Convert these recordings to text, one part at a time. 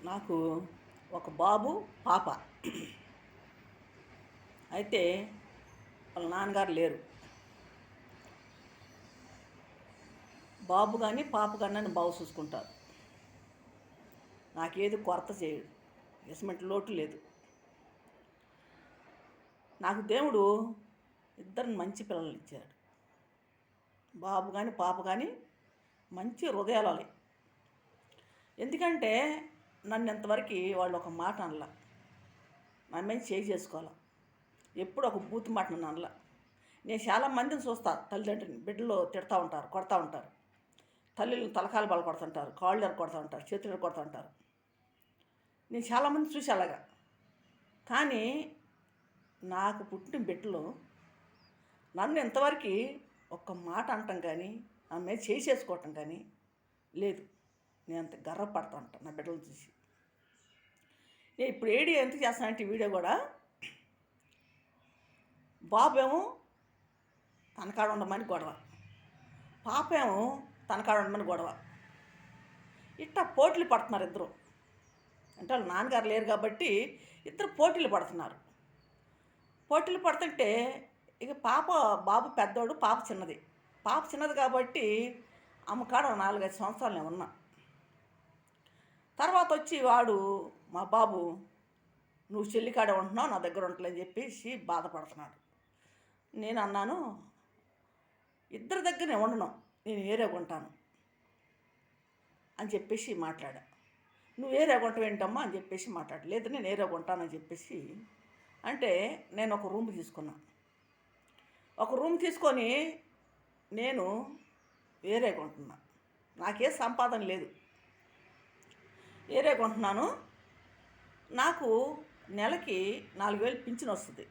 నాకు ఒక బాబు పాప. అయితే వాళ్ళ నాన్నగారు లేరు. బాబు కానీ పాప కానీ నన్ను బాగా చూసుకుంటారు. నాకేది కొరత చేయడు, ఎసమంటి లోటు లేదు. నాకు దేవుడు ఇద్దరిని మంచి పిల్లలు ఇచ్చాడు. బాబు కానీ పాప కానీ మంచి హృదయాలే. ఎందుకంటే నన్ను ఇంతవరకు వాళ్ళు ఒక మాట అనలా, నా మీద చేసుకోవాలా, ఎప్పుడు ఒక బూతు మాట నన్ను అనలా. నేను చాలా మందిని చూస్తా, తల్లిదండ్రులని బిడ్డలు తిడతా ఉంటారు, కొడతా ఉంటారు, తల్లిని తలకాలు బల కొడుతుంటారు, కాళ్ళు ఎర కొడుతూ ఉంటారు, చేతులు కొడుతూ ఉంటారు. నేను చాలామంది చూసి అలాగా. కానీ నాకు పుట్టిన బిడ్డలు నన్ను ఇంతవరకు ఒక్క మాట అంటాం కానీ నా మీద చేసుకోవటం కానీ లేదు. నేను అంత గర్వపడతా ఉంటాను నా బిడ్డలు చూసి. నేను ఇప్పుడు ఎంత చేస్తానంటే వీడియో కూడా, బాబు ఏమో తనకాడ ఉండమని గొడవ, పాప ఏమో తనకాడ ఉండమని గొడవ. ఇట్లా పోటీలు పడుతున్నారు ఇద్దరు. అంటే వాళ్ళు నాన్నగారు లేరు కాబట్టి ఇద్దరు పోటీలు పడుతున్నారు. పోటీలు పడుతుంటే ఇక బాబు పెద్దోడు, పాప చిన్నది. పాప చిన్నది కాబట్టి అమ్మకాడ 4-5 సంవత్సరాలు నేను ఉన్నా. తర్వాత వచ్చి వాడు మా బాబు, నువ్వు చెల్లికాడే ఉంటున్నావు, నా దగ్గర ఉంటలేని చెప్పేసి బాధపడుతున్నాడు. నేను అన్నాను, ఇద్దరి దగ్గర నేను ఉండను, నేను ఏరేగా ఉంటాను అని చెప్పేసి మాట్లాడా. నువ్వు ఏరేగా ఉంటావు ఏంటమ్మా అని చెప్పేసి మాట్లాడు. లేదు, నేను ఏరేగా ఉంటానని చెప్పేసి అంటే నేను ఒక రూమ్ తీసుకున్నా. ఒక రూమ్ తీసుకొని నేను వేరేగా ఉంటున్నా. నాకే సంపాదన లేదు, వేరేగా ఉంటున్నాను. నాకు నెలకి 4,000 పింఛన్ వస్తుంది.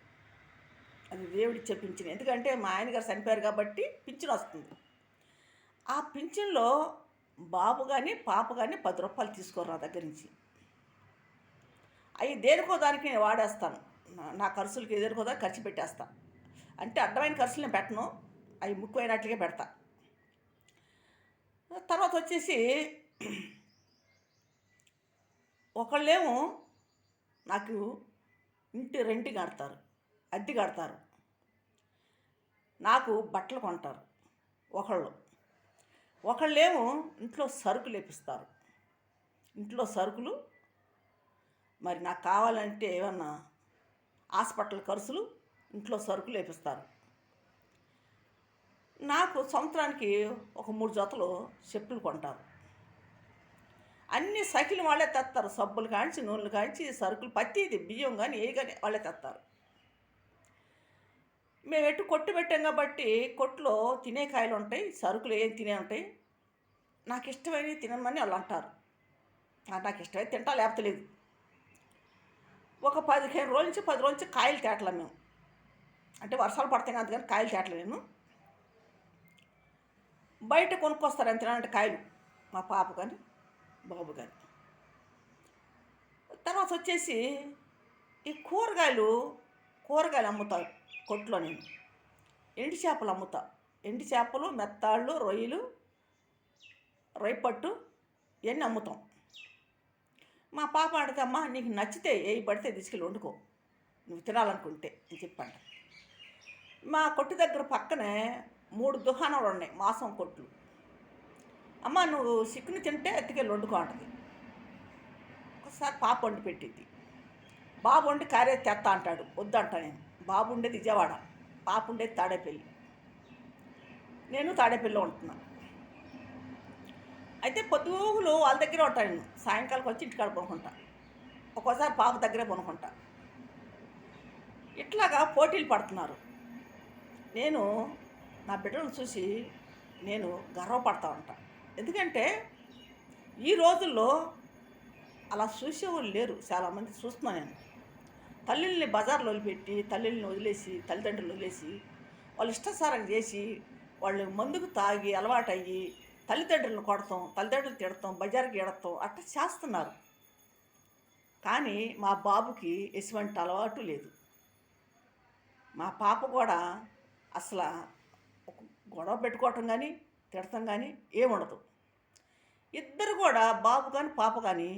అది దేవుడిచ్చే పింఛన్. ఎందుకంటే మా ఆయనగారు చనిపోయారు కాబట్టి పింఛన్ వస్తుంది. ఆ పింఛన్లో బాబు కానీ పాప కానీ 10 రూపాయలు తీసుకోరు నా దగ్గర నుంచి. అవి దేనికో దానికి నేను వాడేస్తాను. నా ఖర్చులకి దేనికో దానికి ఖర్చు పెట్టేస్తాను. అంటే అడ్డమైన ఖర్చులు నేను పెట్టను, అవి ముఖ్యమైనట్లుగా పెడతా. తర్వాత వచ్చేసి ఒకళ్ళేమో నాకు ఇంటి రెంట్ కడతారు, అద్దె కడతారు, నాకు బట్టలు కొంటారు. ఒకళ్ళేమో ఇంట్లో సరుకులు వేపిస్తారు. ఇంట్లో సరుకులు మరి నాకు కావాలంటే ఏమన్నా హాస్పిటల్ ఖర్చులు, ఇంట్లో సరుకులు వేపిస్తారు. నాకు సంవత్సరానికి ఒక 3 జతలు చెప్పులు కొంటారు. అన్ని సైకిల్ వాళ్ళే తెస్తారు. సబ్బులు కాంచి, నూనెలు కాంచి, సరుకులు, పత్తిది బియ్యం కానీ ఏ కానీ వాళ్ళే తెస్తారు. మేము ఎటు కొట్టు పెట్టాం కాబట్టి కొట్టులో తినే కాయలు ఉంటాయి, సరుకులు ఏం తినే ఉంటాయి. నాకు ఇష్టమైనవి తినమని వాళ్ళు అంటారు. నాకు ఇష్టమైతే తింటా, లేకపోతే లేదు. ఒక 15 రోజుల నుంచి 10 రోజుల నుంచి కాయలు తేటలా మేము. అంటే వర్షాలు పడతాయి అందుకని కాయలు తేటలే. నేను బయట కొనుక్కొస్తారు ఎంత తినాలంటే కాయలు, మా పాప కానీ బాబు కానీ. తర్వాత వచ్చేసి ఈ కూరగాయలు అమ్ముతారు కొట్లో. నేను ఎండి చేపలు అమ్ముతా. ఎండి చేపలు, మెత్తాళ్ళు, రొయ్యలు, రొయ్యపట్టు ఇవన్నీ అమ్ముతాం. మా పాప అడిగితే, అమ్మ నీకు నచ్చితే ఏవి పడితే తీసుకెళ్ళి వండుకో, నువ్వు తినాలనుకుంటే అని చెప్పంట. మా కొట్టు దగ్గర పక్కనే 3 దుకాణాలు ఉన్నాయి, మాంసం కొట్లు. అమ్మ నువ్వు చికెన్ తింటే ఎత్తుకెళ్ళి వండుకో అంటది. ఒకసారి పాప వండి పెట్టింది. బాబు వండి కారే తెత్తా అంటాడు, వద్దంటా నేను. బాబు ఉండేది విజయవాడ, పాప ఉండేది తాడేపల్లి. నేను తాడేపల్లిలో ఉంటున్నా. అయితే పొద్దుగులు వాళ్ళ దగ్గరే ఉంటాను నేను. సాయంకాలం వచ్చి ఇంటికాడ కొనుక్కుంటా, ఒక్కోసారి పాప దగ్గరే కొనుక్కుంటా. ఇట్లాగా పోటీలు పడుతున్నారు. నేను నా బిడ్డలను చూసి నేను గర్వపడతా ఉంటా. ఎందుకంటే ఈ రోజుల్లో అలా చూసేవాళ్ళు లేరు. చాలామంది చూస్తున్నాను నేను. తల్లిని బజార్లో వదిలిపెట్టి, తల్లిని వదిలేసి, తల్లిదండ్రులు వదిలేసి, వాళ్ళు ఇష్టాసారం చేసి, వాళ్ళు మందుకు తాగి అలవాటయ్యి తల్లిదండ్రులను కొడతాం, తల్లిదండ్రులు తిడతాం, బజార్కి ఎడతాం, అట్లా చేస్తున్నారు. కానీ మా బాబుకి ఎటువంటి అలవాటు లేదు. మా పాప కూడా అసలు ఒక గొడవ పెట్టుకోవటం కానీ తిడతాం కానీ ఏముండదు. ఇద్దరు కూడా, బాబు కానీ పాప కానీ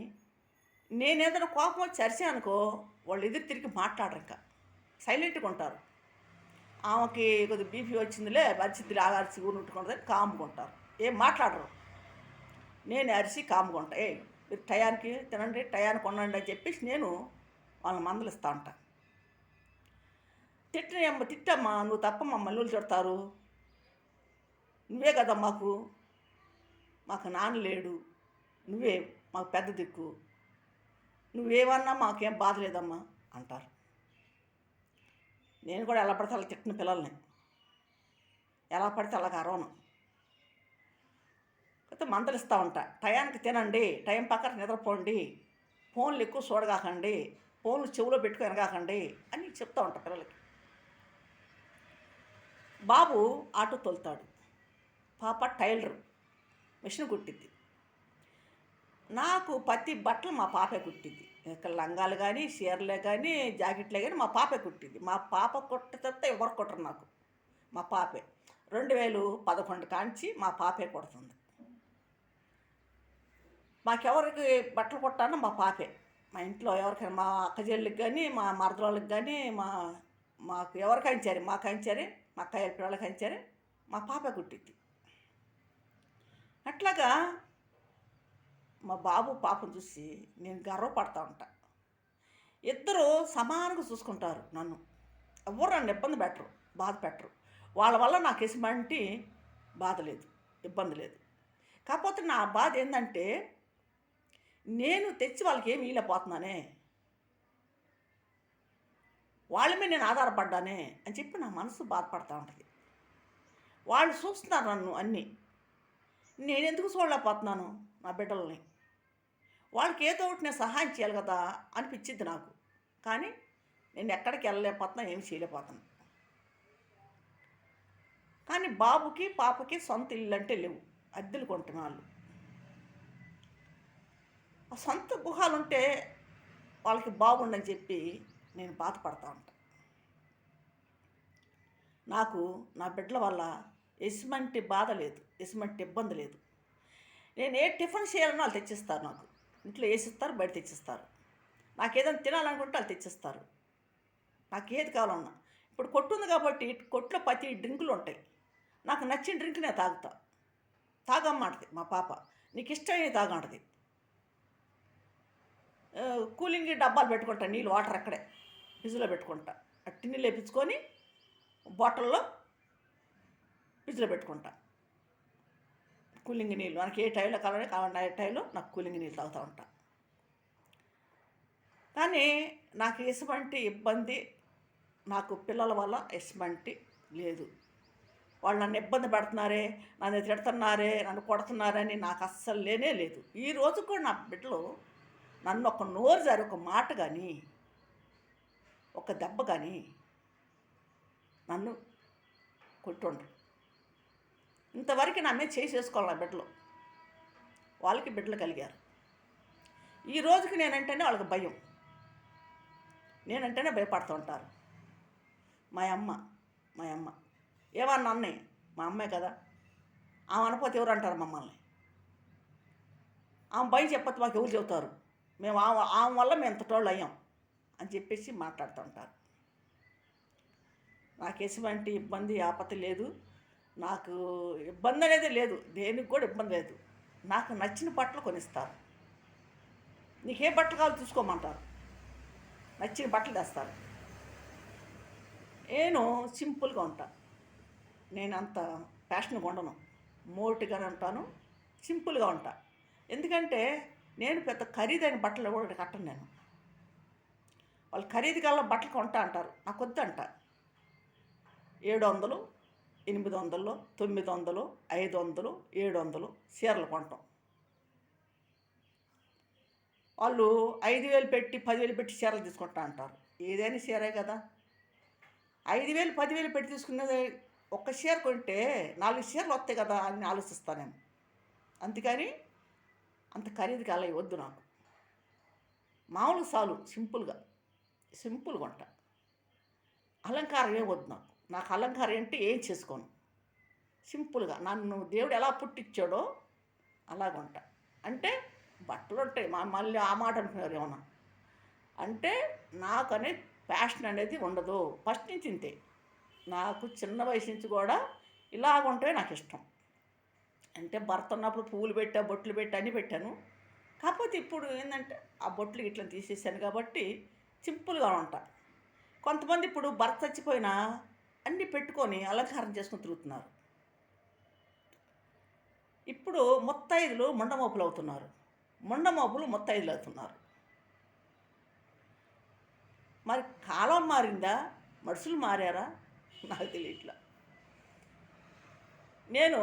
నేనేదైనా కోపం వచ్చి అరిచాననుకో వాళ్ళు ఎదురు తిరిగి మాట్లాడరు ఇంకా, సైలెంట్గా ఉంటారు. ఆమెకి కొద్దిగా బీపీ వచ్చిందిలే వచ్చిందిలే అరిచి ఊరుకుంటుందని కామ్గా ఉంటారు, ఏం మాట్లాడరు. నేను అరిచి కామ్గా ఉంటా, మీరు టయానికి తినండి టయానికి ఉండండి అని చెప్పేసి నేను వాళ్ళని మందలిస్తూ ఉంటా. తిట్టమ్మా నువ్వు తప్ప మమ్మల్ని వాళ్ళు తిడతారు, నువ్వే కదా మాకు నాన్న లేడు, నువ్వే మాకు పెద్ద దిక్కు, నువ్వేమన్నా మాకేం బాధ లేదమ్మా అంటారు. నేను కూడా ఎలా పడితే అలా తిట్టిన పిల్లల్ని, ఎలా పడితే అలాగ అరవను. అయితే మందలిస్తూ ఉంటా, టయానికి తినండి, టైం పక్కన నిద్రపోండి, ఫోన్లు ఎక్కువ చూడగాకండి, ఫోన్లు చెవులో పెట్టుకుని ఎనగాకండి అని చెప్తూ ఉంటా పిల్లలకి. బాబు ఆటో తోలుతాడు, పాప టైలరు, మిషన్ కుట్టిద్ది. నాకు ప్రతి బట్టలు మా పాపే కుట్టిద్ది. ఇక్కడ లంగాలు కానీ చీరలే కానీ జాకెట్లే కానీ మా పాపే కుట్టిద్ది. మా పాప కుట్టితే ఎవరు కుట్టరు నాకు, మా పాపే. 2011 కాంచి మా పాపే కుడుతుంది. మాకెవరికి బట్టలు కుట్టానో మా పాపే. మా ఇంట్లో ఎవరికైనా మా అక్కచెల్లికి కానీ మా మరదళ్ళకి కానీ మాకు ఎవరికైనా సరే, మాకైనా సరే, మా అక్కయ్య పిల్లలకైనా సరే మా పాపే కుట్టిద్ది. అట్లాగా మా బాబు పాపను చూసి నేను గర్వపడతా ఉంటా. ఇద్దరు సమానంగా చూసుకుంటారు నన్ను, ఎవరు నన్ను ఇబ్బంది పెట్టరు, బాధ పెట్టరు. వాళ్ళ వల్ల నాకు ఎటువంటి బాధ లేదు, ఇబ్బంది లేదు. కాకపోతే నా బాధ ఏంటంటే నేను తెచ్చి వాళ్ళకి ఏమి ఇవ్వలేకపోతున్నానే, వాళ్ళ మీద నేను ఆధారపడ్డానే అని చెప్పి నా మనసు బాధపడతా ఉంటుంది. వాళ్ళు చూస్తున్నారు నన్ను అన్నీ, నేనెందుకు చూడలేకపోతున్నాను నా బిడ్డల్ని. వాళ్ళకి ఏదో ఒకటి నేను సహాయం చేయాలి కదా అనిపించింది నాకు. కానీ నేను ఎక్కడికి వెళ్ళలేకపోతున్నా, ఏమి చేయలేకపోతున్నా. కానీ బాబుకి పాపకి సొంత ఇల్లు అంటే లేవు, అద్దెలు కొంటున్న వాళ్ళు. ఆ సొంత గుహాలు ఉంటే వాళ్ళకి బాగుండని చెప్పి నేను బాధపడతా ఉంటాను. నాకు నా బిడ్డల వల్ల ఎటువంటి బాధ లేదు, ఎటువంటి ఇబ్బంది లేదు. నేను ఏ టిఫిన్ చేయాలన్నా వాళ్ళు తెచ్చిస్తారు నాకు. ఇంట్లో వేసిస్తారు, బయట తెచ్చిస్తారు. నాకు ఏదైనా తినాలనుకుంటే వాళ్ళు తెచ్చిస్తారు. నాకు ఏది కావాలన్నా. ఇప్పుడు కొట్టు ఉంది కాబట్టి కొట్లో ప్రతి డ్రింకులు ఉంటాయి. నాకు నచ్చిన డ్రింక్ నేను తాగుతా. తాగమ్మంటది మా పాప, నీకు ఇష్టమైనవి తాగంటది. కూలింగ్ డబ్బాలు పెట్టుకుంటా, నీళ్ళు వాటర్ అక్కడే ఫ్రిడ్జ్లో పెట్టుకుంటా. టిన్నీలు వేపించుకొని బాటిల్లో ఫ్రిడ్జ్లో పెట్టుకుంటా. కూలింగ్ నీళ్ళు మనకి ఏ టైంలో కావాలంటే ఆ టైంలో నాకు కూలింగ్ నీళ్ళు తాగుతూ ఉంటా. కానీ నాకు ఎటువంటి ఇబ్బంది, నాకు పిల్లల వల్ల ఎటువంటి లేదు. వాళ్ళు నన్ను ఇబ్బంది పెడుతున్నారే, నన్ను తిడుతున్నారే, నన్ను కొడుతున్నారని నాకు అస్సలు లేనే లేదు. ఈ రోజు కూడా నా బిడ్డలు నన్ను ఒక నోరు జారి ఒక మాట కానీ, ఒక దెబ్బ కానీ నన్ను కొట్టుండ్రు. ఇంతవరకు నా మీద చేసుకోవాలి నా బిడ్డలు. వాళ్ళకి బిడ్డలు కలిగారు. ఈ రోజుకి నేనంటేనే వాళ్ళకి భయం, నేనంటేనే భయపడుతూ ఉంటారు. మా అమ్మ ఏమన్నా అన్నయ్య, మా అమ్మే కదా, ఆమె అనపోతే ఎవరు అంటారు మమ్మల్ని. ఆమె భయం చెప్పచ్చు మాకు ఎవరు చెబుతారు, మేము ఆమె వల్ల మేము ఎంతటోళ్ళు అయ్యాం అని చెప్పేసి మాట్లాడుతూ ఉంటారు. నాకు ఎటువంటి ఇబ్బంది ఆపత్తి లేదు, నాకు ఇబ్బంది అనేది లేదు, దేనికి కూడా ఇబ్బంది లేదు. నాకు నచ్చిన బట్టలు కొనిస్తారు. నీకే బట్టలు కావాలి చూసుకోమంటారు, నచ్చిన బట్టలు తెస్తారు. నేను సింపుల్గా ఉంటాను. నేను అంత ఫ్యాషన్గా ఉండను, మోటుగానే ఉంటాను, సింపుల్గా ఉంటా. ఎందుకంటే నేను పెద్ద ఖరీదైన బట్టలు కూడా కట్టను. నేను వాళ్ళు ఖరీదు కల్లా బట్టలు కొంటా అంటారు, నాకు వద్దంట. 700, 800, 900, 500, 700 చీరలు కొంటాం. వాళ్ళు 5,000 పెట్టి 10,000 పెట్టి చీరలు తీసుకుంటా అంటారు. ఏదైనా చీరే కదా, 5,000 10,000 పెట్టి తీసుకున్నది ఒక్క చీర కొంటే 4 చీరలు వస్తాయి కదా అని ఆలోచిస్తాను నేను. అందుకని అంత ఖరీదు కాలే వద్దు నాకు. మామూలు చాలు, సింపుల్గా ఉంటా. అలంకారం ఏం వద్దు నాకు. నాకు అలంకారం అంటే ఏం చేసుకోను, సింపుల్గా నన్ను దేవుడు ఎలా పుట్టించాడో అలాగుంటా. అంటే బట్టలు ఉంటాయి మళ్ళీ ఆ మాట అంటున్నారు ఏమన్నా అంటే నాకనే ప్యాషన్ అనేది ఉండదు ఫస్ట్ నుంచి ఇంతే. నాకు చిన్న వయసు నుంచి కూడా ఇలాగుంటే నాకు ఇష్టం. అంటే భర్త ఉన్నప్పుడు పువ్వులు పెట్టా, బొట్లు పెట్టా, అన్నీ పెట్టాను. కాకపోతే ఇప్పుడు ఏంటంటే ఆ బొట్లు ఇట్లా తీసేసాను కాబట్టి సింపుల్గా ఉంటా. కొంతమంది ఇప్పుడు భర్త చచ్చిపోయినా అన్నీ పెట్టుకొని అలంకారం చేసుకొని తిరుగుతున్నారు. ఇప్పుడు ముత్తైదులు ముండమోపులు అవుతున్నారు, ముండమోపులు ముత్తైదులు అవుతున్నారు. మరి కాలం మారిందా, మనుషులు మారారా నాకు తెలియట్లా. నేను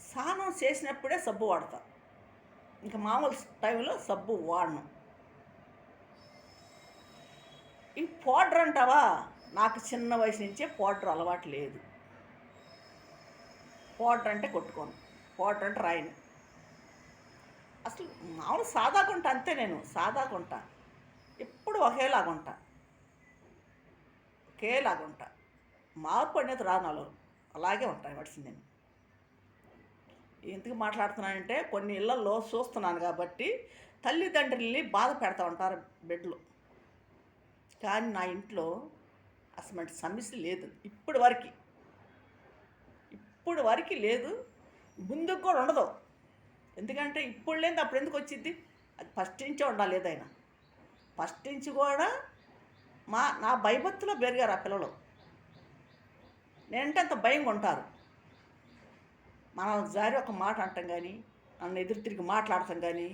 స్నానం చేసినప్పుడే సబ్బు వాడతా, ఇంకా మామూలు టైంలో సబ్బు వాడను. ఈ పౌడర్ అంటావా, నాకు చిన్న వయసు నుంచే పౌడర్ అలవాటు లేదు. పౌడర్ అంటే కొట్టుకోను, పౌడర్ అంటే రాయను. అసలు మామూలు సాదాకుంటా అంతే, నేను సాదాకుంటా, ఎప్పుడు ఒకేలాగుంటా, ఒకేలాగుంటా. మార్పు అనేది రానాలో అలాగే ఉంటాయి మనిషి. నేను ఎందుకు మాట్లాడుతున్నానంటే కొన్ని ఇళ్లలో చూస్తున్నాను కాబట్టి తల్లిదండ్రుల్ని బాధ పెడతా ఉంటారు బిడ్డలు. కానీ నా ఇంట్లో అసలు సమస్య లేదు ఇప్పుడు వరకు లేదు, ముందుకు కూడా ఉండదు. ఎందుకంటే ఇప్పుడు లేదు అప్పుడు ఎందుకు వచ్చింది, అది ఫస్ట్ నుంచే ఉండాలి. ఏదైనా ఫస్ట్ నుంచి కూడా నా భయభక్తిలో పెరిగారు ఆ పిల్లలు. నేనంటే అంత భయంగా ఉంటారు. మనం జారి ఒక మాట అంటాం కానీ, నన్ను ఎదురు తిరిగి మాట్లాడటం కానీ,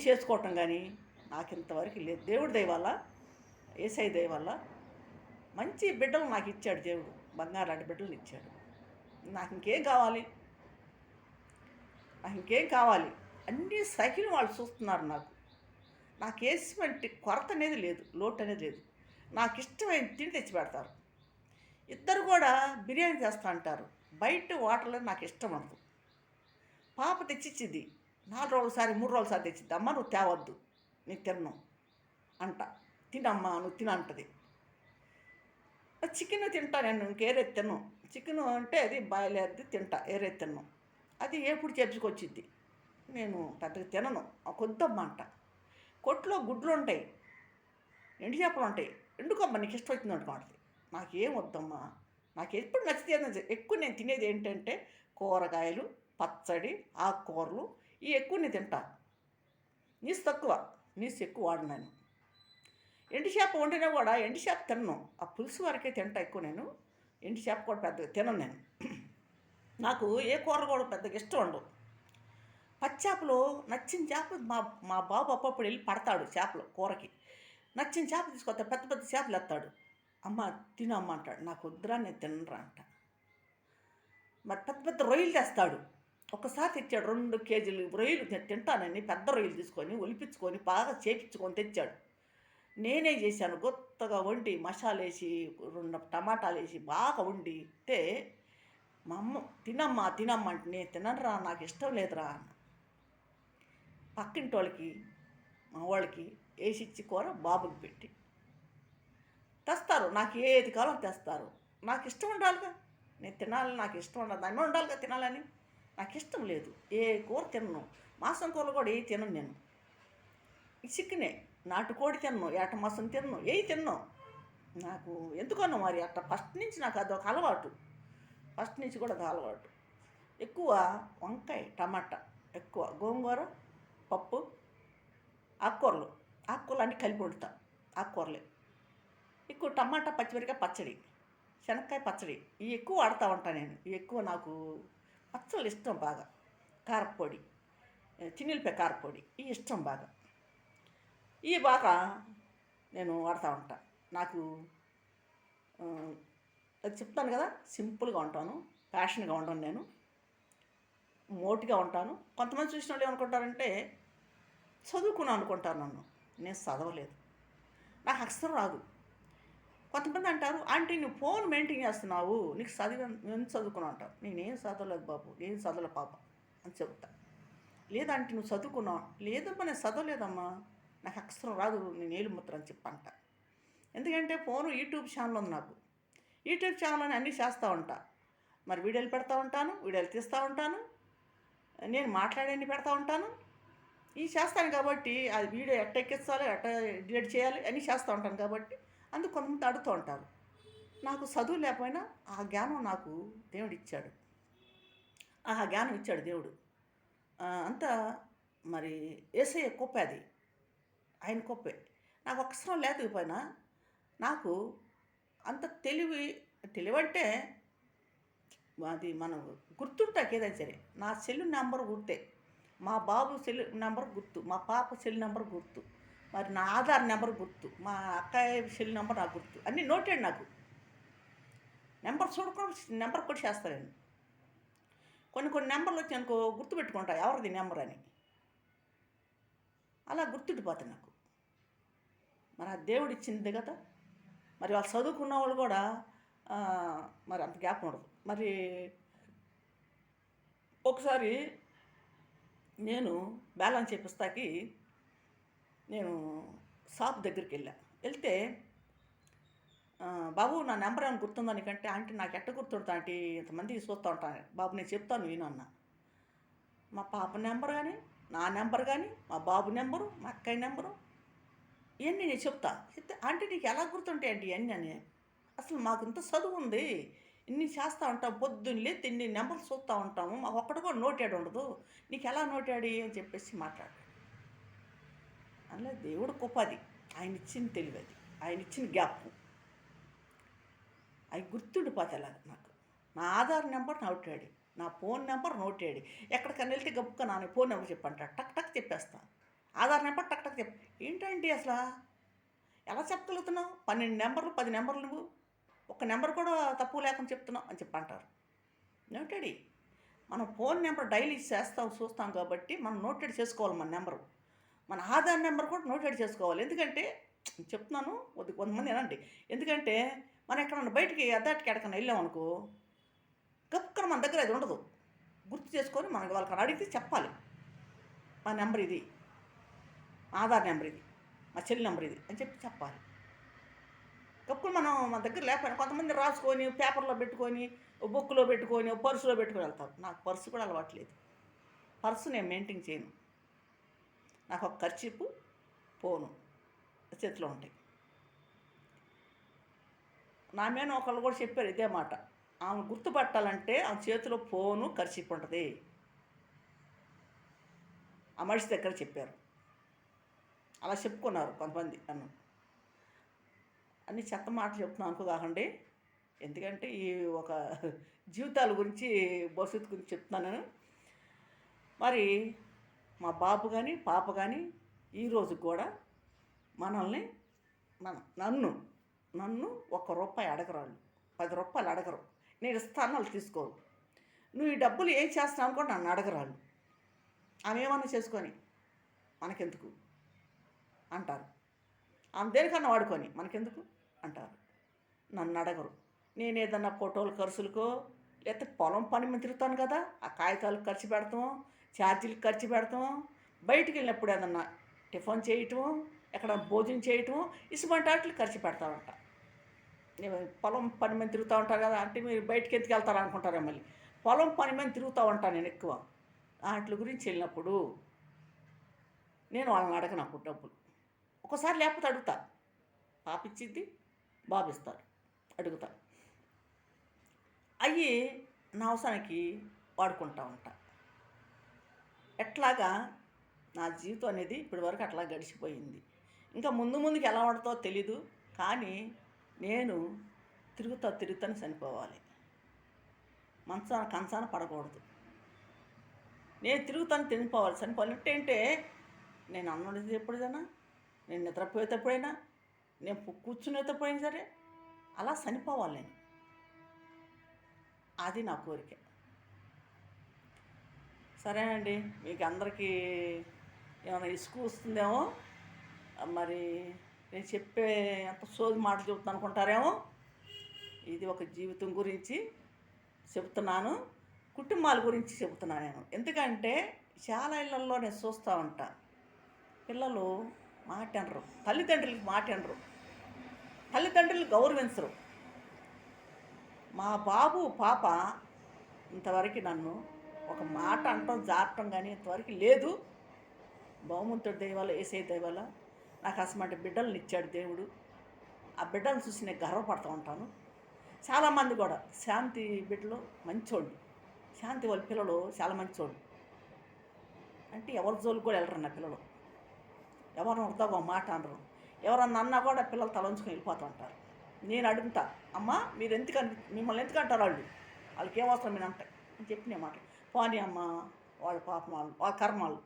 చేసుకోవటం కానీ నాకు ఇంతవరకు లేదు. దేవుడి దయ వల్ల, యేసయ్య దయ వల్ల మంచి బిడ్డలు నాకు ఇచ్చాడు దేవుడు, బంగారు లాంటి బిడ్డలు ఇచ్చాడు. నాకు ఇంకేం కావాలి, అన్నీ సకిలు వాళ్ళు చూస్తున్నారు. నాకు ఎటువంటి కొరత అనేది లేదు, లోటు అనేది లేదు. నాకు ఇష్టమైన తిండి తెచ్చి పెడతారు. ఇద్దరు కూడా బిర్యానీ చేస్తా అంటారు. బయట హోటల్లో నాకు ఇష్టం ఉండదు. పాప తెచ్చిచ్చింది, 4 రోజులసారి 3 రోజులసారి తెచ్చిద్ది. అమ్మ నువ్వు తేవద్దు, నీకు తిన్నాను అంట. తినమ్మా నువ్వు తినంటది. చికెన్ తింటా నేను, ఇంకేరే తిన్నాను. చికెన్ అంటే అది బాయిలర్ది తింటా, ఏరే తిన్నాను. అది ఎప్పుడు చేర్చుకొచ్చిద్ది, నేను పెద్దగా తినను. కొద్దమ్మ అంట. కొట్లో గుడ్లు ఉంటాయి, ఎండు చేపలు ఉంటాయి, ఎందుకమ్మా నీకు ఇష్టం వచ్చింది అనుకోండి. నాకేం వద్దమ్మా, నాకు ఎప్పుడు నచ్చితే ఎక్కువ నేను తినేది ఏంటంటే కూరగాయలు, పచ్చడి, ఆకుకూరలు ఇవి ఎక్కువ నేను తింటా. నీసు తక్కువ, నీసు ఎక్కువ వాడినాను. ఎండు చేప వండినా కూడా ఎండు చేప తినను, ఆ పులుసు వరకే తింటా ఎక్కువ. నేను ఎండు చేప కూడా పెద్దగా తినను నేను. నాకు ఏ కూర కూడా పెద్దగా ఇష్టం ఉండవు. పచ్చేపలు నచ్చిన చేప మా బాబు అప్పుడప్పుడు వెళ్ళి పడతాడు చేపలు కూరకి. నచ్చిన చేప తీసుకొస్తాడు, పెద్ద పెద్ద చేపలు ఎత్తాడు. అమ్మ తినమ్మ అంటాడు. నాకు వద్దురా, నేను తినరా అంట. మరి పెద్ద పెద్ద రొయ్యలు తెస్తాడు. ఒకసారి తెచ్చాడు 2 కేజీలు రొయ్యలు. తింటానని పెద్ద రొయ్యలు తీసుకొని ఒలిపించుకొని బాగా చేపించుకొని తెచ్చాడు. నేనే చేశాను, గొత్తగా వండి మసాలా వేసి 2 టమాటాలు వేసి బాగా వండితే మా అమ్మ తినమ్మా అంటే నేను తినరా, నాకు ఇష్టం లేదురా అన్న. పక్కింటి వాళ్ళకి, మా వాళ్ళకి వేసిచ్చి కూర బాబుకి పెట్టి తెస్తారు. నాకు ఏది కావాలో తెస్తారు. నాకు ఇష్టం ఉండాలిగా, నేను తినాలని నాకు ఇష్టం ఉండదు. అన్నీ ఉండాలిగా తినాలని. నాకు ఇష్టం లేదు, ఏ కూర తినను. మాంసం కూరలు కూడా ఏ తినను నేను. చికెనే, నాటుకోడి తినను, ఏట మాంసం తినను, తినను. నాకు ఎందుకన్నా మరి అట్లా ఫస్ట్ నుంచి నాకు అదొక అలవాటు. ఫస్ట్ నుంచి కూడా అది అలవాటు. ఎక్కువ వంకాయ, టమాటా, ఎక్కువ గోంగూర, పప్పు, ఆకుకూరలు అన్నీ కలిపి వండుతా. ఆకుకూరలే ఎక్కువ, టమాటా, పచ్చిమిరకాయ పచ్చడి, శనక్కాయ పచ్చడి ఇవి ఎక్కువ వాడుతూ ఉంటాను నేను. ఇవి ఎక్కువ నాకు పచ్చళ్ళు ఇష్టం బాగా. కారపొడి, చిన్నిలిపాయ కారపొడి ఇవి ఇష్టం బాగా. ఇవి బాగా నేను వాడుతూ ఉంటాను. నాకు అది చెప్తాను కదా, సింపుల్గా ఉంటాను, ప్యాషన్గా ఉంటాను, నేను మోటిగా ఉంటాను. కొంతమంది చూసిన వాళ్ళు ఏమనుకుంటారంటే చదువుకున్నాను అనుకుంటారు నన్ను. నేను చదవలేదు, నాకు అక్షరం రాదు. కొంతమంది అంటారు, ఆంటీ నువ్వు ఫోన్ మెయింటైన్ చేస్తున్నావు, నీకు నేను చదువుకున్నావు అంటారు. నేనేం చదవలేదు బాబు, ఏం చదవలేదు పాప అని చెప్తా. లేదంటే నువ్వు చదువుకున్నావు, లేదమ్మా నేను చదవలేదమ్మా, నాకు అక్షరం రాదు, నేను ఏలుముద్ర అని చెప్పంట. ఎందుకంటే ఫోను యూట్యూబ్ ఛానల్ ఉంది నాకు. యూట్యూబ్ ఛానల్ అని అన్నీ చేస్తూ ఉంటా. మరి వీడియోలు పెడతా ఉంటాను, వీడియోలు తీస్తూ ఉంటాను, నేను మాట్లాడేది పెడతా ఉంటాను. ఇవి చేస్తాను కాబట్టి అది వీడియో ఎట్ట ఎక్కించాలి, ఎట్ట డిలీట్ చేయాలి అని చేస్తూ ఉంటాను కాబట్టి అందుకు కొంతమంది అడుగుతూ ఉంటారు. నాకు చదువు లేకపోయినా ఆ జ్ఞానం నాకు దేవుడిచ్చాడు. ఆ జ్ఞానం ఇచ్చాడు దేవుడు. అంతా మరి యేసయ్య కృప అది. ఆయన కృపే. నాకు అక్షరం లేకపోయినా నాకు అంత తెలివంటే అది మనం గుర్తుంటాకి ఏదైనా సరే. నా సెల్ నెంబర్ గుర్తే. మా బాబు సెల్ నెంబర్ గుర్తు. మా పాప సెల్ నెంబర్ గుర్తు. మరి నా ఆధార్ నెంబర్ గుర్తు. మా అక్కయ్య సెల్ నెంబర్ నాకు గుర్తు. అన్నీ నోటెడ్ నాకు. నెంబర్ చూడకుండా నెంబర్ కూడా చేస్తాను నేను. కొన్ని నెంబర్లు వచ్చి అనుకో గుర్తుపెట్టుకుంటా ఎవరిది నెంబర్ అని. అలా గుర్తుండిపోతాయి నాకు. మరి ఆ దేవుడు ఇచ్చింది కదా. మరి వాళ్ళు చదువుకున్న వాళ్ళు కూడా మరి అంత గ్యాప్ ఉండదు. మరి ఒకసారి నేను బ్యాలెన్స్ చేపిస్తాకి నేను షాప్ దగ్గరికి వెళ్తే బాబు నా నెంబర్ ఏమైనా గుర్తుందా నీకంటే, ఆంటీ నాకు ఎట్ట గుర్తుంటా ఆంటీ, ఇంతమందికి చూస్తూ ఉంటాను. బాబు నేను చెప్తాను విను అన్న. మా పాప నెంబర్ కానీ, నా నెంబర్ కానీ, మా బాబు నెంబరు, మా అక్కయ్య నెంబరు ఇవన్నీ నేను చెప్తే ఆంటీ నీకు ఎలా గుర్తుంటాయి ఆంటీ ఇవన్నీ అని. అసలు మాకు ఇంత చదువు ఉంది, ఇన్ని చేస్తూ ఉంటాం, పొద్దున్న లేతే ఇన్ని నెంబర్లు చూస్తూ ఉంటాము, మాకు ఒక్కటి కూడా నోటెడ్ ఉండదు, నీకు ఎలా నోటాడి అని చెప్పేసి మాట్లాడాడు. అందులో దేవుడు గొప్పది, ఆయన ఇచ్చిన తెలివి అది, ఆయన ఇచ్చిన గ్యాప్ అవి గుర్తుండిపోతాయి నాకు. నా ఆధార్ నెంబర్ నోటాడు, నా ఫోన్ నెంబర్ నోటాడు. ఎక్కడికన్నా వెళ్తే గప్పుగా నా ఫోన్ నెంబర్ చెప్పంటాడు, టక్ టక్ చెప్పేస్తాను. ఆధార్ నెంబర్ టక్ టక్ ఏంటంటే అసలు ఎలా చెప్పగలుగుతున్నావు? 12 నెంబర్లు 10 నెంబర్లు నువ్వు ఒక నెంబర్ కూడా తప్పు లేకుండా చెప్తున్నావు అని చెప్పంటారు. నోటెడ్. మనం ఫోన్ నెంబర్ డైలీ చూస్తాం కాబట్టి మనం నోటెడ్ చేసుకోవాలి. మన నెంబరు, మన ఆధార్ నెంబర్ కూడా నోటెడ్ చేసుకోవాలి. ఎందుకంటే చెప్తున్నాను, కొంతమంది ఏనండి, ఎందుకంటే మనం ఎక్కడన్నా బయటికి అద్దాటికి ఎక్కడికన్నా వెళ్ళామనుకో గప్పుకన్నా మన దగ్గర అది ఉండదు. గుర్తు చేసుకొని మనకి వాళ్ళకి అడిగితే చెప్పాలి, మా నెంబర్ ఇది, ఆధార్ నెంబర్ ఇది, మా చెల్లి నెంబర్ ఇది అని చెప్పాలి. గప్పుడు మనం మన దగ్గర లేకపోయినా కొంతమంది రాసుకొని పేపర్లో పెట్టుకొని, బుక్లో పెట్టుకొని, పర్సులో పెట్టుకొని వెళ్తారు. నాకు పర్సు కూడా అలవాట్లేదు. పర్సు నేను మెయింటైన్ చేయను. నాకు ఒక ఖర్చీపు, ఫోను చేతిలో ఉంటాయి. నా మీద ఒకళ్ళు కూడా చెప్పారు ఇదే మాట, ఆమె గుర్తుపట్టాలంటే ఆమె చేతిలో ఫోను ఖర్చీపు ఉంటుంది. ఆ మనిషి దగ్గర చెప్పారు, అలా చెప్పుకున్నారు కొంతమంది. నన్ను అన్ని చెత్త మాటలు చెప్తున్నాను అనుకోకండి, ఎందుకంటే ఈ ఒక జీవితాల గురించి, భవిష్యత్తు గురించి చెప్తున్నాను. మరి మా బాబు కానీ పాప కానీ ఈరోజు కూడా మనల్ని నన్ను ₹1 అడగరాళ్ళు, ₹10 అడగరు. నేను ఇస్తాను, వాళ్ళు తీసుకోరు. నువ్వు ఈ డబ్బులు ఏం చేస్తున్నావు అనుకో నన్ను అడగరాళ్ళు. ఆమె ఏమన్నా చేసుకొని మనకెందుకు అంటారు. ఆమె దేనికన్నా వాడుకొని మనకెందుకు అంటారు. నన్ను అడగరు. నేను ఏదన్నా ఫోటోలు ఖర్చులకో లేకపోతే పొలం పని మీద తిరుగుతాను కదా, ఆ కాగితాలకు ఖర్చు పెడతాం, ఛార్జీలకు ఖర్చు పెడతాం, బయటికి వెళ్ళినప్పుడు ఏదన్నా టిఫిన్ చేయటం, ఎక్కడ భోజనం చేయటం, ఇసుమంటి వాటికి ఖర్చు పెడతా ఉంటా. నేను పొలం పని మీద తిరుగుతూ ఉంటాను కదా, అంటే మీరు బయటికి ఎందుకు వెళ్తారు అనుకుంటారా, మళ్ళీ పొలం పని మీద తిరుగుతూ ఉంటాను నేను ఎక్కువ. వాటి గురించి వెళ్ళినప్పుడు నేను వాళ్ళని అడగను అప్పుడు డబ్బులు. ఒకసారి లేకపోతే అడుగుతా, పాప ఇచ్చిద్ది, బాబు ఇస్తారు, అడుగుతా. అవి నా అవసరానికి వాడుకుంటూ ఉంటా. ఎట్లాగా నా జీవితం అనేది ఇప్పటివరకు అట్లా గడిచిపోయింది. ఇంకా ముందుకు ఎలా పడుతుందో తెలీదు, కానీ నేను తిరుగుతాను చనిపోవాలి, కంచాన పడకూడదు. నేను తిరుగుతాను చనిపోవాలి అంటే నేను అన్నది ఎప్పుడైనా, నేను నిద్రపోయేటప్పుడైనా, నేను కూర్చునేటప్పుడైనా సరే అలా చనిపోవాలి నేను. అది నా కోరిక. సరేనండి, మీకు అందరికీ ఏమైనా ఇసుకు వస్తుందేమో, మరి నేను చెప్పే ఎంత సోది మాటలు చెబుతాను అనుకుంటారేమో. ఇది ఒక జీవితం గురించి చెబుతున్నాను, కుటుంబాల గురించి చెబుతున్నాను నేను. ఎందుకంటే చాలా ఇళ్ళల్లో నేను చూస్తూ ఉంటా, పిల్లలు మాట అనరు, తల్లిదండ్రులకి మాట అనరు, తల్లిదండ్రులు గౌరవించరు. మా బాబు పాప ఇంతవరకు నన్ను ఒక మాట అంటాం జారటం కానీ ఇంతవరకు లేదు. భగవంతుడి దయ వల్ల, యేసయ్య దయ వల్ల నాకు అసమంటి బిడ్డలను ఇచ్చాడు దేవుడు. ఆ బిడ్డలను చూసి నేను గర్వపడుతూ ఉంటాను. చాలామంది కూడా శాంతి బిడ్డలు మంచోళ్ళు, శాంతి వాళ్ళ పిల్లలు చాలా మంచోళ్ళు. అంటే ఎవరి జోలికి కూడా వెళ్ళరు నా పిల్లలు. ఎవరిని వద్దా ఒక మాట అనరు. ఎవరన్నా అన్నా కూడా పిల్లలు తలంచుకొని వెళ్ళిపోతూ ఉంటారు. నేను అడుగుతా, అమ్మ మీరు మిమ్మల్ని ఎందుకు అంటారు వాళ్ళకి ఏం అవసరం మీరు అంటే అని చెప్పిన మాట. పోనీ అమ్మ, వాళ్ళ పాపం వాళ్ళ కర్మాలు,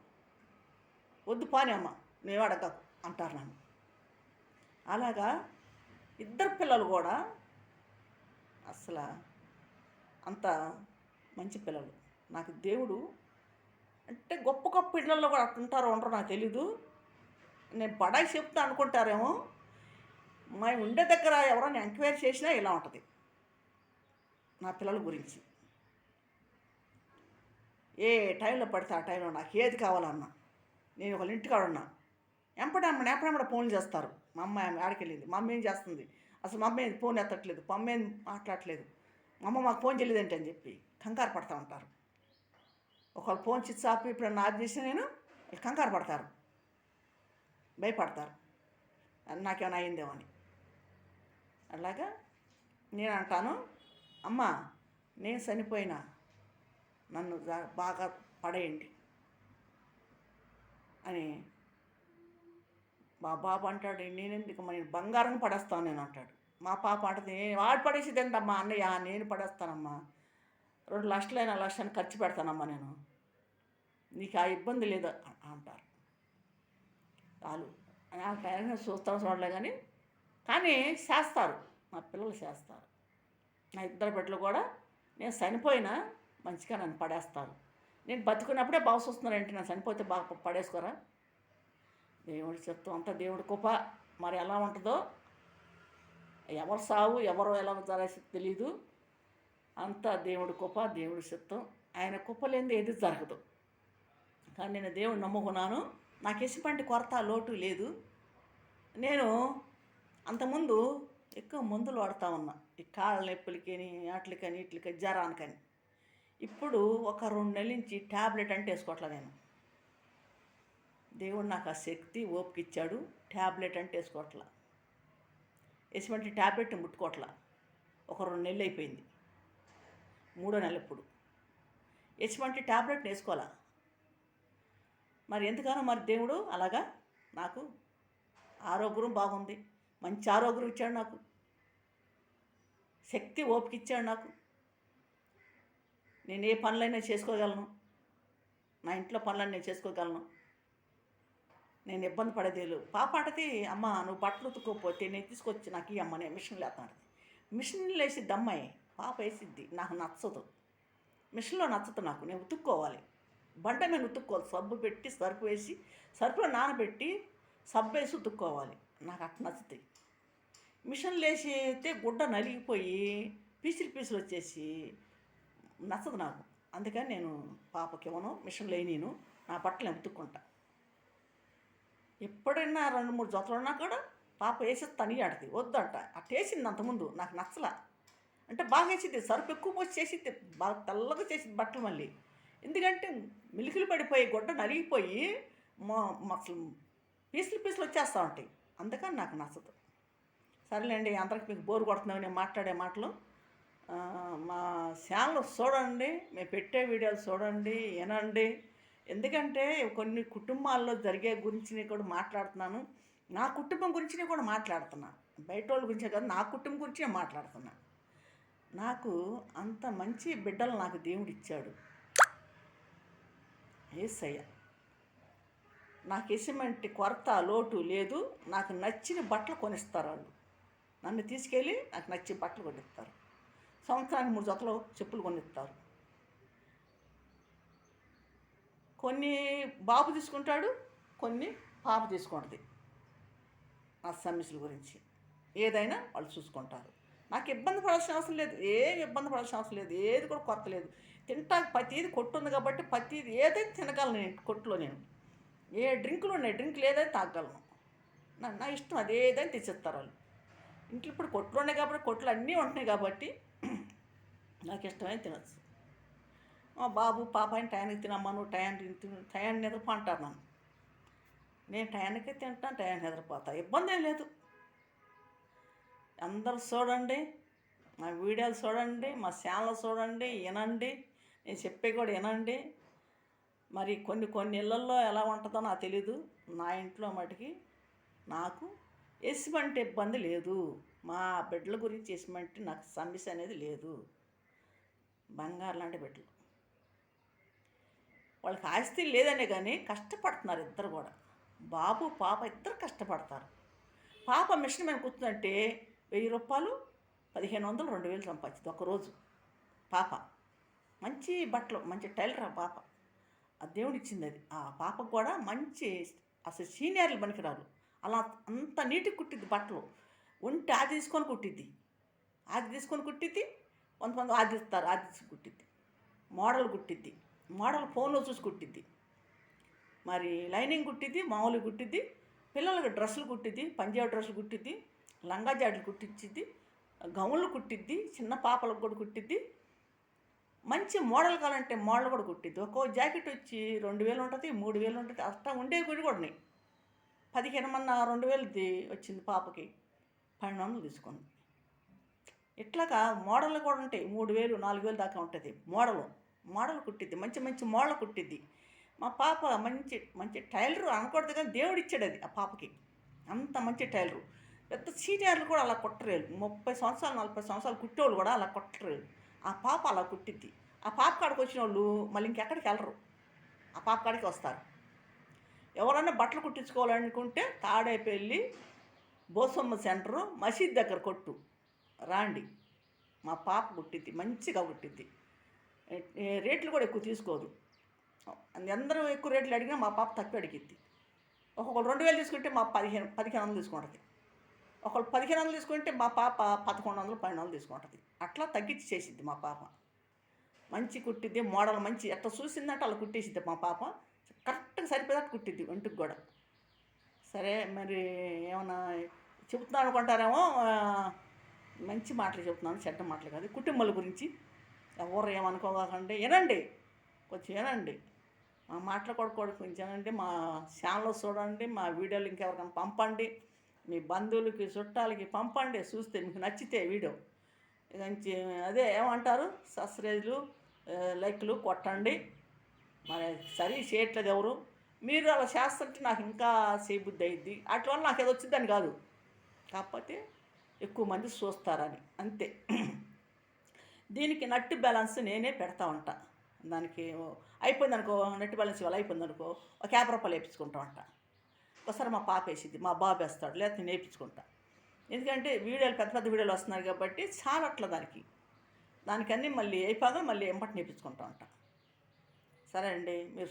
వద్దు పోనీ అమ్మ నేను అడగ అంటారు నన్ను. అలాగా ఇద్దరు పిల్లలు కూడా అసలు అంత మంచి పిల్లలు. నాకు దేవుడు అంటే గొప్ప గొప్ప పిల్లల్లో కూడా అట్టుంటారో ఉండరో నాకు తెలీదు. నేను బడాయి చెప్తా అనుకుంటారేమో. మేము ఉండే దగ్గర ఎవరైనా ఎంక్వైరీ చేసినా ఇలా ఉంటుంది నా పిల్లల గురించి. ఏ టైంలో పడితే ఆ టైంలో నాకు ఏది కావాలన్నా, నేను ఒకళ్ళ ఇంటికాడ ఉన్నా ఎప్పుడెప్పుడు ఫోన్లు చేస్తారు. మా అమ్మాయి ఆడికి వెళ్ళింది, మా అమ్మ ఏం చేస్తుంది, అసలు మా అమ్మ ఫోన్ ఎత్తట్లేదు, మా అమ్మ ఏం మాట్లాడట్లేదు, మా అమ్మ మాకు ఫోన్ చేయలేదంటే అని చెప్పి కంగారు పడుతూ ఉంటారు. ఒకళ్ళు ఫోన్ స్విచ్ ఆఫ్ ఇప్పుడు ఆఫ్ చేసినా నేను కంగారు పడతారు, భయపడతారు నాకేమైనా అయిందేమో అని. అలాగా నేను అంటాను, అమ్మ నేను చనిపోయినా నన్ను బాగా పడేయండి అని. మా బాబు అంటాడు, నేనెందుకు నేను బంగారం పడేస్తాను నేను అంటాడు. మా పాప అంటుంది, వాడు పడేసేది ఏంటమ్మా అన్నయ్య, నేను పడేస్తానమ్మా, 2 లక్షలైనా లక్షని ఖర్చు పెడతానమ్మా నేను, నీకు ఆ ఇబ్బంది లేదు అంటారు. వాళ్ళు నాకు చూస్తాను చూడలే కానీ చేస్తారు, మా పిల్లలు చేస్తారు. నా ఇద్దరు బిడ్డలు కూడా నేను చనిపోయినా మంచిగా నన్ను పడేస్తారు. నేను బతుకున్నప్పుడే బాగా చూస్తున్నారంటే నేను చనిపోతే బాగా పడేసుకోరా. దేవుడి చిత్తం అంతా దేవుడి కృప. మరి ఎలా ఉంటుందో, ఎవరు సావు ఎవరు ఎలా జరగదు తెలీదు. అంతా దేవుడి కృప, దేవుడి చిత్తం. ఆయన కృప లేనిది ఏది జరగదు. కానీ నేను దేవుడిని నమ్ముకున్నాను. నాకు ఎటువంటి కొరత లోటు లేదు. నేను అంతకుముందు ఎక్కువ మందులు వాడుతూ ఉన్నా, ఈ కాళ్ళ నొప్పులకని వాటికని వీటికని జ్వరానికని. ఇప్పుడు ఒక 2 నెలల నుంచి ట్యాబ్లెట్ అంటే వేసుకోవట్లే నేను. దేవుడు నాకు ఆ శక్తి ఓపిక ఇచ్చాడు. ట్యాబ్లెట్ అంటే వేసుకోవట్లా, ఎటువంటి ట్యాబ్లెట్ ముట్టుకోవట్లా. ఒక 2 నెలలు అయిపోయింది, 3వ నెల ఇప్పుడు. ఎటువంటి ట్యాబ్లెట్ని వేసుకోవాలా. మరి ఎందుకనో మరి దేవుడు అలాగా నాకు ఆరోగ్యం బాగుంది, మంచి ఆరోగ్యం ఇచ్చాడు నాకు, శక్తి ఓపిక ఇచ్చాడు నాకు. నేను ఏ పనులైనా చేసుకోగలను, నా ఇంట్లో పనులన్నీ నేను చేసుకోగలను. నేను ఇబ్బంది పడేదేలు. పాప అంటది, అమ్మ నువ్వు బట్టలు ఉతుక్కోకపోతే నేను తీసుకొచ్చి నాకు ఈ అమ్మ నేను మిషన్లు వేస్తాను. మిషన్లు వేసిద్ది అమ్మాయి, పాప వేసిద్ది. నాకు నచ్చదు, మిషన్లో నచ్చదు నాకు. నేను ఉతుక్కోవాలి, బండ మీద ఉతుక్కోవాలి. సబ్బు పెట్టి సర్ఫ్ వేసి, సర్ఫ్లో నానబెట్టి సబ్బు వేసి ఉతుక్కోవాలి. నాకు అట్లా నచ్చుతాయి. మిషన్లు వేసితే గుడ్డ నలిగిపోయి పీసులు వచ్చేసి నచ్చదు నాకు. అందుకని నేను పాపకి ఇవ్వను, మిషన్లు నేను నా బట్టలు నేను ఉతుక్కుంటా. ఎప్పుడైనా 2-3 జతలు ఉన్నా కూడా పాప వేసేది తని ఆడుతుంది, వద్దంట. అట్ట వేసింది అంతకుముందు, నాకు నచ్చలా. అంటే బాగా వేసిద్ది, సరుపు ఎక్కువ పోసి చేసిద్ది, బాగా తెల్లగా చేసిద్ది బట్టలు. మళ్ళీ ఎందుకంటే మిలికిలు పడిపోయి గుడ్డ నలిగిపోయి అసలు పీసులు వచ్చేస్తూ ఉంటాయి. అందుకని నాకు నచ్చదు. సరేలేండి, అందరికి మీకు బోరు కొడుతున్నావు నేను మాట్లాడే మాటలు. మా ఛానల్ చూడండి, మేము పెట్టే వీడియోలు చూడండి, వినండి. ఎందుకంటే కొన్ని కుటుంబాల్లో జరిగే గురించి కూడా మాట్లాడుతున్నాను. నా కుటుంబం గురించి కూడా మాట్లాడుతున్నాను, బయట వాళ్ళ గురించే కాదు, నా కుటుంబం గురించే మాట్లాడుతున్నాను. నాకు అంత మంచి బిడ్డలు నాకు దేవుడు ఇచ్చాడు యేసయ్య. నాకు ఎటువంటి కొరత లోటు లేదు. నాకు నచ్చిన బట్టలు కొనిస్తారు వాళ్ళు. నన్ను తీసుకెళ్ళి నాకు నచ్చిన బట్టలు కొనిస్తారు. సంవత్సరానికి 3 జతలు చెప్పులు కొనిస్తారు. కొన్ని బాబు తీసుకుంటాడు, కొన్ని పాప తీసుకుంటుంది. నా సమస్యల గురించి ఏదైనా వాళ్ళు చూసుకుంటారు. నాకు ఇబ్బంది పడాల్సిన అవసరం లేదు, ఏం ఇబ్బంది పడాల్సిన అవసరం లేదు. ఏది కూడా కొత్త లేదు. తింటాక ప్రతిది కొట్టు ఉంది కాబట్టి ప్రతిది ఏదైనా తినగలను నేను. కొట్టులో నేను ఏ డ్రింకులు ఉన్నాయి, డ్రింకులు ఏదైనా తాగలను. నా ఇష్టం, అది ఏదైనా తెచ్చిస్తారు వాళ్ళు. ఇంట్లో ఇప్పుడు కొట్లు ఉన్నాయి కాబట్టి, కొట్లు అన్నీ ఉంటున్నాయి కాబట్టి నాకు ఇష్టమైన తినచ్చు. మా బాబు పాప అని టయానికి తినమ్మా, నువ్వు టయాన్ని నిద్రపో అంటారు నన్ను. నేను టయానికే తింటాను, టయానికి నిద్రపోతా, ఇబ్బంది ఏం లేదు. అందరూ చూడండి, మా వీడియోలు చూడండి, మా ఛానల్ చూడండి, వినండి, నేను చెప్పే కూడా వినండి. మరి కొన్ని కొన్ని ఇళ్ళల్లో ఎలా ఉంటుందో నాకు తెలీదు. నా ఇంట్లో మటుకి నాకు ఎటువంటి ఇబ్బంది లేదు. మా బిడ్డల గురించి ఎటువంటి నాకు సమస్య అనేది లేదు. బంగారు లాంటి బిడ్డలు. వాళ్ళకి ఆస్తి లేదనే కానీ కష్టపడుతున్నారు ఇద్దరు కూడా. బాబు పాప ఇద్దరు కష్టపడతారు. పాప మిషన్ మీద కూర్చుందంటే 1000 రూపాయలు, 1500, 2000 సంపాదించింది ఒకరోజు. పాప మంచి బట్టలు, మంచి టైలర్ ఆ పాప. ఆ దేవుడు ఇచ్చింది అది. ఆ పాపకు కూడా మంచి, అసలు సీనియర్లు పనికిరారు, అలా అంత నీటికి కుట్టిద్ది బట్టలు. ఉంటే అది తీసుకొని కుట్టిద్ది, అది తీసుకొని కుట్టిద్ది. కొంతమంది అది ఇస్తారు, అది తీసుకు కుట్టిద్ది. మోడల్ కుట్టిద్ది, మోడల్ ఫోన్లో చూసి కుట్టిద్ది. మరి లైనింగ్ కుట్టిద్ది, మామూలు కుట్టిద్ది. పిల్లలకి డ్రెస్సులు కుట్టిద్ది, పంజాబీ డ్రెస్సులు కుట్టిద్ది, లంగా జాడీలు కుట్టించిద్ది, గౌన్లు కుట్టిద్ది, చిన్న పాపలకు కూడా కుట్టిద్ది. మంచి మోడల్ కావాలంటే మోడల్ కూడా కుట్టిద్ది. ఒక్కో జాకెట్ వచ్చి 2000 ఉంటుంది, 3000 ఉంటుంది. అట్లా ఉండేవి కూడా కూడా 15 మొన్న 2000ది వచ్చింది పాపకి, 1200 తీసుకుంది. ఇట్లాగా మోడల్ కూడా ఉంటాయి, 3000, 4000 దాకా ఉంటుంది మోడల్ కుట్టిద్ది. మంచి మంచి మోడల్ కుట్టిద్ది. మా పాప మంచి మంచి టైలరు అనకూడదు కానీ దేవుడు ఇచ్చాడు అది ఆ పాపకి. అంత మంచి టైలరు. పెద్ద సీనియర్లు కూడా అలా కుట్టరేరు. 30 సంవత్సరాలు, 40 సంవత్సరాలు కుట్టేవాళ్ళు కూడా అలా కుట్టరేరు. ఆ పాప అలా కుట్టిద్ది. ఆ పాప కాడికి వచ్చిన వాళ్ళు మళ్ళీ ఇంకెక్కడికి వెళ్ళరు, ఆ పాప కాడికి వస్తారు. ఎవరన్నా బట్టలు కుట్టించుకోవాలనుకుంటే తాడేపల్లి బోసమ్మ సెంటరు మసీద్ దగ్గర కొట్టు రాండి. మా పాప కుట్టిద్ది, మంచిగా కుట్టిద్ది. రేట్లు కూడా ఎక్కువ తీసుకోదు. అందరూ ఎక్కువ రేట్లు అడిగినా మా పాప తక్కువ అడిగిద్ది. ఒక్కొక్కరు 2000 తీసుకుంటే మా 1500 తీసుకుంటుంది. ఒకళ్ళు 1500 తీసుకుంటే మా పాప 1100, 1200 తీసుకుంటుంది. అట్లా తగ్గించి చేసిద్ది మా పాప. మంచి కుట్టిద్ది, మోడల్ మంచి ఎట్లా చూసిందంటే అలా కుట్టేసిద్ది మా పాప. కరెక్ట్గా సరిపోయేటట్టు కుట్టిద్ది ఒంటికి కూడా. సరే మరి ఏమన్నా చెబుతున్నాను అనుకుంటారేమో, మంచి మాటలు చెబుతున్నాను, చెడ్డ మాటలు కాదు. కుటుంబాల గురించి ఎవరు ఏమనుకోకండి, వినండి, కొంచెం వినండి. మా మాటలు కూడా కొంచెం వినండి. మా ఛానల్ చూడండి, మా వీడియోలు ఇంకెవరికైనా పంపండి, మీ బంధువులకి చుట్టాలకి పంపండి. చూస్తే మీకు నచ్చితే వీడియో మంచి అదే ఏమంటారు, సబ్స్క్రైబ్లు, లైక్లు కొట్టండి. మరి సరి చేయట్లేదు ఎవరు. మీరు అలా చేస్తుంటే నాకు ఇంకా చేయబుద్ధి అయ్యిద్ది. అట్ల వల్ల నాకు ఏదో వచ్చిందని కాదు, కాకపోతే ఎక్కువ మంది చూస్తారని అంతే. దీనికి నట్టు బ్యాలెన్స్ నేనే పెడతా ఉంటా. దానికి అయిపోయింది అనుకో, నట్టు బ్యాలెన్స్ ఇవాళ అయిపోయింది అనుకో, ఒక 50 రూపాయలు వేయించుకుంటా ఉంటా. ఒకసారి మా పాప వేసిద్ది, మా బాబు వేస్తాడు, లేకపోతే నేను వేయించుకుంటా. ఎందుకంటే వీడియోలు పెద్ద పెద్ద వీడియోలు వస్తున్నారు కాబట్టి చాలట్ల దానికి అన్నీ మళ్ళీ అయిపోగా మళ్ళీ ఎంపటి నేర్పించుకుంటా ఉంటా. సరే అండి, మీరు